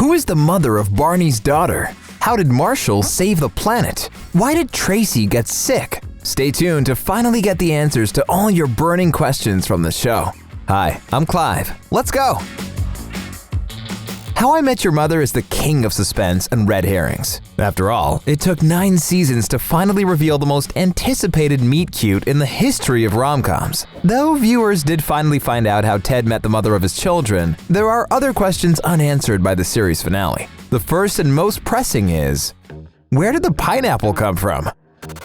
Who is the mother of Barney's daughter? How did Marshall save the planet? Why did Tracy get sick? Stay tuned to finally get the answers to all your burning questions from the show. Hi, I'm Clive. Let's go! How I Met Your Mother is the king of suspense and red herrings. After all, it took 9 seasons to finally reveal the most anticipated meet-cute in the history of rom-coms. Though viewers did finally find out how Ted met the mother of his children, there are other questions unanswered by the series finale. The first and most pressing is, where did the pineapple come from?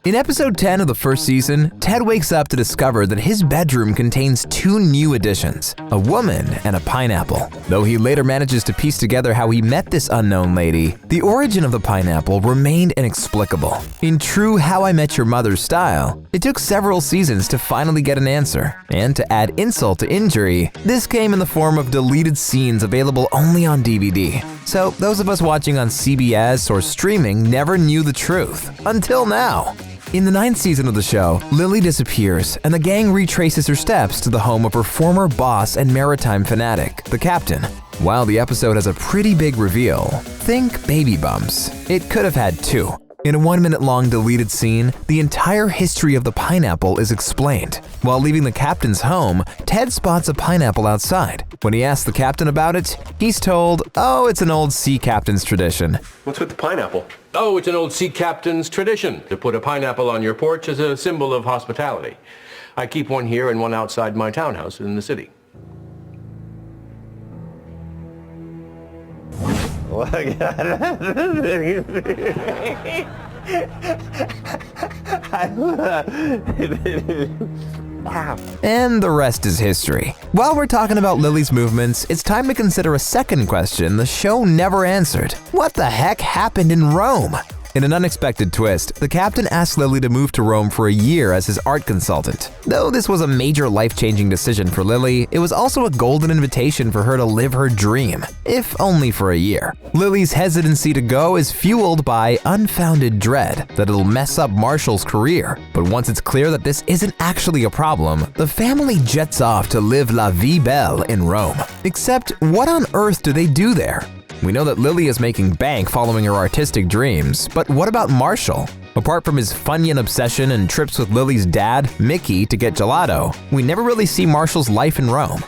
In episode 10 of the first season, Ted wakes up to discover that his bedroom contains 2 new additions, a woman and a pineapple. Though he later manages to piece together how he met this unknown lady, the origin of the pineapple remained inexplicable. In true How I Met Your Mother style, it took several seasons to finally get an answer. And to add insult to injury, this came in the form of deleted scenes available only on DVD. So those of us watching on CBS or streaming never knew the truth, until now. In the 9th season of the show, Lily disappears and the gang retraces her steps to the home of her former boss and maritime fanatic, the captain. While the episode has a pretty big reveal, think baby bumps. It could have had 2. In a 1-minute-long deleted scene, the entire history of the pineapple is explained. While leaving the captain's home, Ted spots a pineapple outside. When he asks the captain about it, he's told, oh, it's an old sea captain's tradition. What's with the pineapple? Oh, it's an old sea captain's tradition to put a pineapple on your porch as a symbol of hospitality. I keep one here and one outside my townhouse in the city. And the rest is history. While we're talking about Lily's movements, it's time to consider a second question the show never answered. What the heck happened in Rome? In an unexpected twist, the captain asked Lily to move to Rome for a year as his art consultant. Though this was a major life-changing decision for Lily, it was also a golden invitation for her to live her dream, if only for a year. Lily's hesitancy to go is fueled by unfounded dread that it'll mess up Marshall's career. But once it's clear that this isn't actually a problem, the family jets off to live la vie belle in Rome. Except, what on earth do they do there? We know that Lily is making bank following her artistic dreams, but what about Marshall? Apart from his Funyun obsession and trips with Lily's dad, Mickey, to get gelato, we never really see Marshall's life in Rome.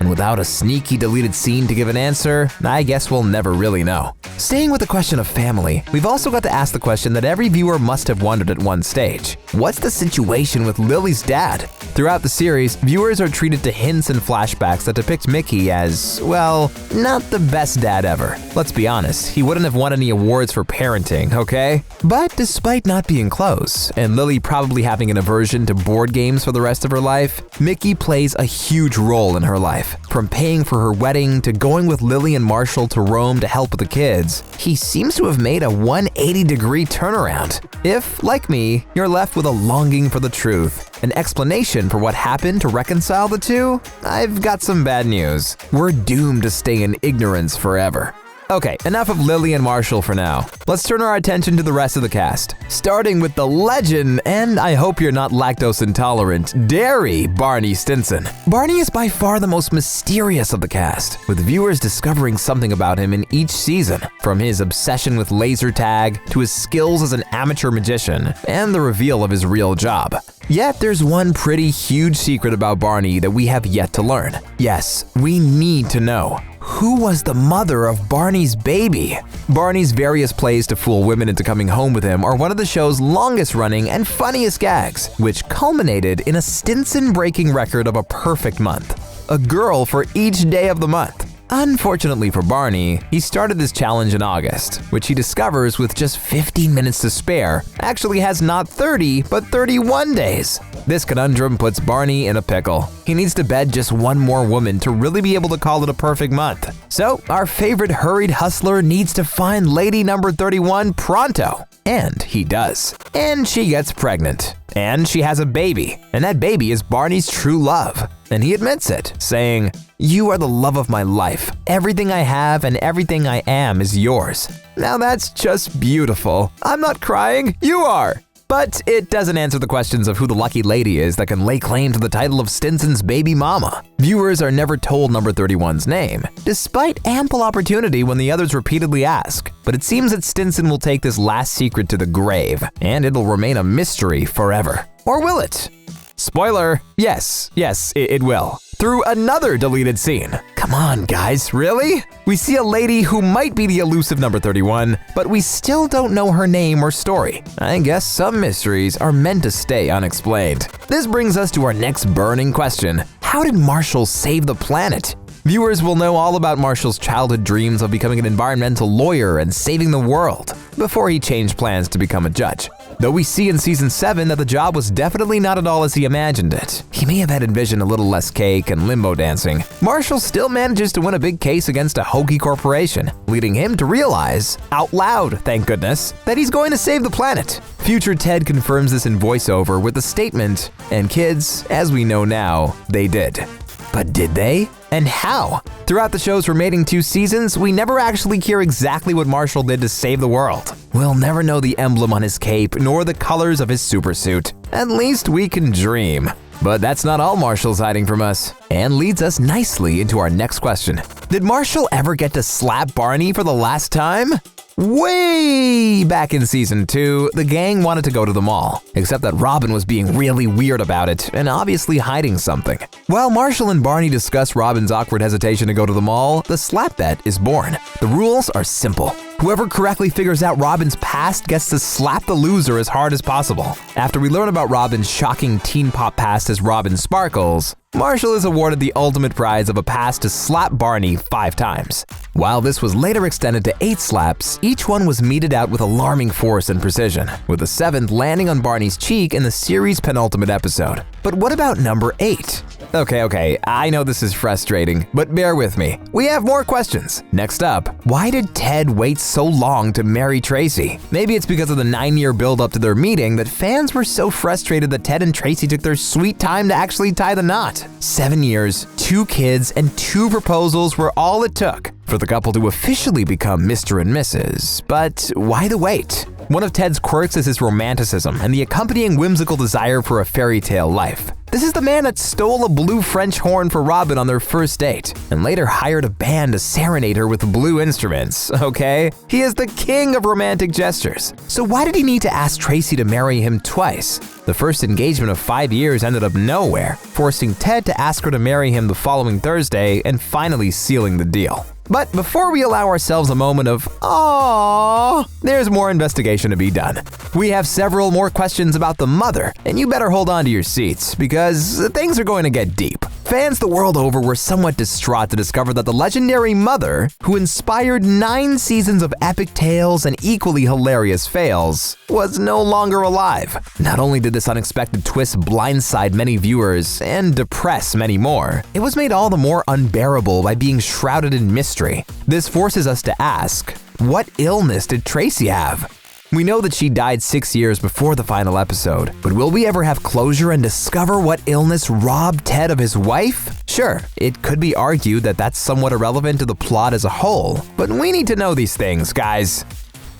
And without a sneaky deleted scene to give an answer, I guess we'll never really know. Staying with the question of family, we've also got to ask the question that every viewer must have wondered at one stage. What's the situation with Lily's dad? Throughout the series, viewers are treated to hints and flashbacks that depict Mickey as, well, not the best dad ever. Let's be honest, he wouldn't have won any awards for parenting, okay? But despite not being close, and Lily probably having an aversion to board games for the rest of her life, Mickey plays a huge role in her life. From paying for her wedding to going with Lily and Marshall to Rome to help with the kids, he seems to have made a 180-degree turnaround. If, like me, you're left with a longing for the truth, an explanation for what happened to reconcile the two, I've got some bad news. We're doomed to stay in ignorance forever. Okay, enough of Lily and Marshall for now. Let's turn our attention to the rest of the cast. Starting with the legend, and I hope you're not lactose intolerant, dairy Barney Stinson. Barney is by far the most mysterious of the cast, with viewers discovering something about him in each season, from his obsession with laser tag to his skills as an amateur magician, and the reveal of his real job. Yet there's one pretty huge secret about Barney that we have yet to learn. Yes, we need to know. Who was the mother of Barney's baby? Barney's various plays to fool women into coming home with him are one of the show's longest running and funniest gags, which culminated in a Stinson-breaking record of a perfect month. A girl for each day of the month. Unfortunately for Barney, he started this challenge in August, which he discovers with just 15 minutes to spare, actually has not 30, but 31 days. This conundrum puts Barney in a pickle. He needs to bed just one more woman to really be able to call it a perfect month. So, our favorite hurried hustler needs to find lady number 31 pronto. And he does. And she gets pregnant. And she has a baby. And that baby is Barney's true love. And he admits it, saying, "You are the love of my life. Everything I have and everything I am is yours." Now that's just beautiful. I'm not crying, you are. But it doesn't answer the questions of who the lucky lady is that can lay claim to the title of Stinson's baby mama. Viewers are never told number 31's name, despite ample opportunity when the others repeatedly ask. But it seems that Stinson will take this last secret to the grave, and it'll remain a mystery forever. Or will it? Spoiler, yes, it will. Through another deleted scene. Come on, guys, really? We see a lady who might be the elusive number 31, but we still don't know her name or story. I guess some mysteries are meant to stay unexplained. This brings us to our next burning question. How did Marshall save the planet? Viewers will know all about Marshall's childhood dreams of becoming an environmental lawyer and saving the world before he changed plans to become a judge. Though we see in Season 7 that the job was definitely not at all as he imagined it. He may have had envisioned a little less cake and limbo dancing. Marshall still manages to win a big case against a hokey corporation, leading him to realize, out loud, thank goodness, that he's going to save the planet. Future Ted confirms this in voiceover with the statement, and kids, as we know now, they did. But did they? And how? Throughout the show's remaining 2 seasons, we never actually hear exactly what Marshall did to save the world. We'll never know the emblem on his cape, nor the colors of his supersuit. At least we can dream. But that's not all Marshall's hiding from us, and leads us nicely into our next question. Did Marshall ever get to slap Barney for the last time? Way back in Season 2, the gang wanted to go to the mall, except that Robin was being really weird about it and obviously hiding something. While Marshall and Barney discuss Robin's awkward hesitation to go to the mall, the slap bet is born. The rules are simple. Whoever correctly figures out Robin's past gets to slap the loser as hard as possible. After we learn about Robin's shocking teen pop past as Robin Sparkles, Marshall is awarded the ultimate prize of a pass to slap Barney 5 times. While this was later extended to 8 slaps, each one was meted out with alarming force and precision, with the 7th landing on Barney's cheek in the series' penultimate episode. But what about number 8? Okay, I know this is frustrating, but bear with me. We have more questions. Next up, why did Ted wait so long to marry Tracy? Maybe it's because of the 9-year build-up to their meeting that fans were so frustrated that Ted and Tracy took their sweet time to actually tie the knot. 7 years, 2 kids, and 2 proposals were all it took for the couple to officially become Mr. and Mrs. But why the wait? One of Ted's quirks is his romanticism and the accompanying whimsical desire for a fairy tale life. This is the man that stole a blue French horn for Robin on their first date, and later hired a band to serenade her with blue instruments, okay? He is the king of romantic gestures. So why did he need to ask Tracy to marry him twice? The first engagement of 5 years ended up nowhere, forcing Ted to ask her to marry him the following Thursday and finally sealing the deal. But before we allow ourselves a moment of aww, there's more investigation to be done. We have several more questions about the mother, and you better hold on to your seats because things are going to get deep. Fans the world over were somewhat distraught to discover that the legendary mother, who inspired 9 seasons of epic tales and equally hilarious fails, was no longer alive. Not only did this unexpected twist blindside many viewers and depress many more, it was made all the more unbearable by being shrouded in mystery. This forces us to ask, what illness did Tracy have? We know that she died 6 years before the final episode, but will we ever have closure and discover what illness robbed Ted of his wife? Sure, it could be argued that that's somewhat irrelevant to the plot as a whole, but we need to know these things, guys.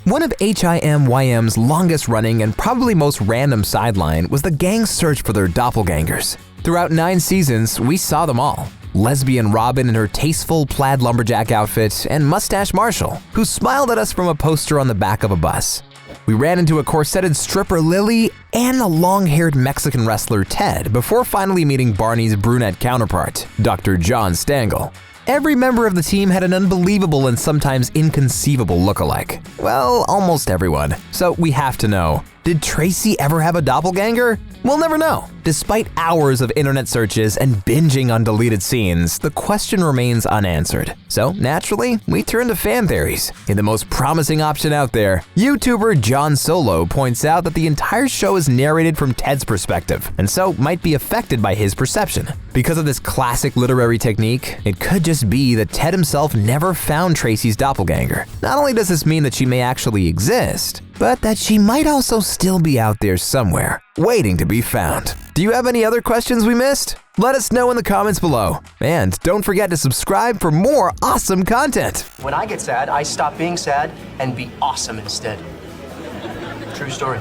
One of HIMYM's longest running and probably most random sideline was the gang's search for their doppelgangers. Throughout 9 seasons, we saw them all. Lesbian Robin in her tasteful plaid lumberjack outfit, and mustache Marshall, who smiled at us from a poster on the back of a bus. We ran into a corseted stripper Lily and a long-haired Mexican wrestler Ted before finally meeting Barney's brunette counterpart, Dr. John Stangl. Every member of the team had an unbelievable and sometimes inconceivable look-alike. Well, almost everyone. So we have to know, did Tracy ever have a doppelganger? We'll never know. Despite hours of internet searches and binging on deleted scenes, the question remains unanswered. So naturally, we turn to fan theories. In the most promising option out there, YouTuber John Solo points out that the entire show is narrated from Ted's perspective, and so might be affected by his perception. Because of this classic literary technique, it could just be that Ted himself never found Tracy's doppelganger. Not only does this mean that she may actually exist, but that she might also still be out there somewhere, waiting to be found. Do you have any other questions we missed? Let us know in the comments below. And don't forget to subscribe for more awesome content. When I get sad, I stop being sad and be awesome instead. True story.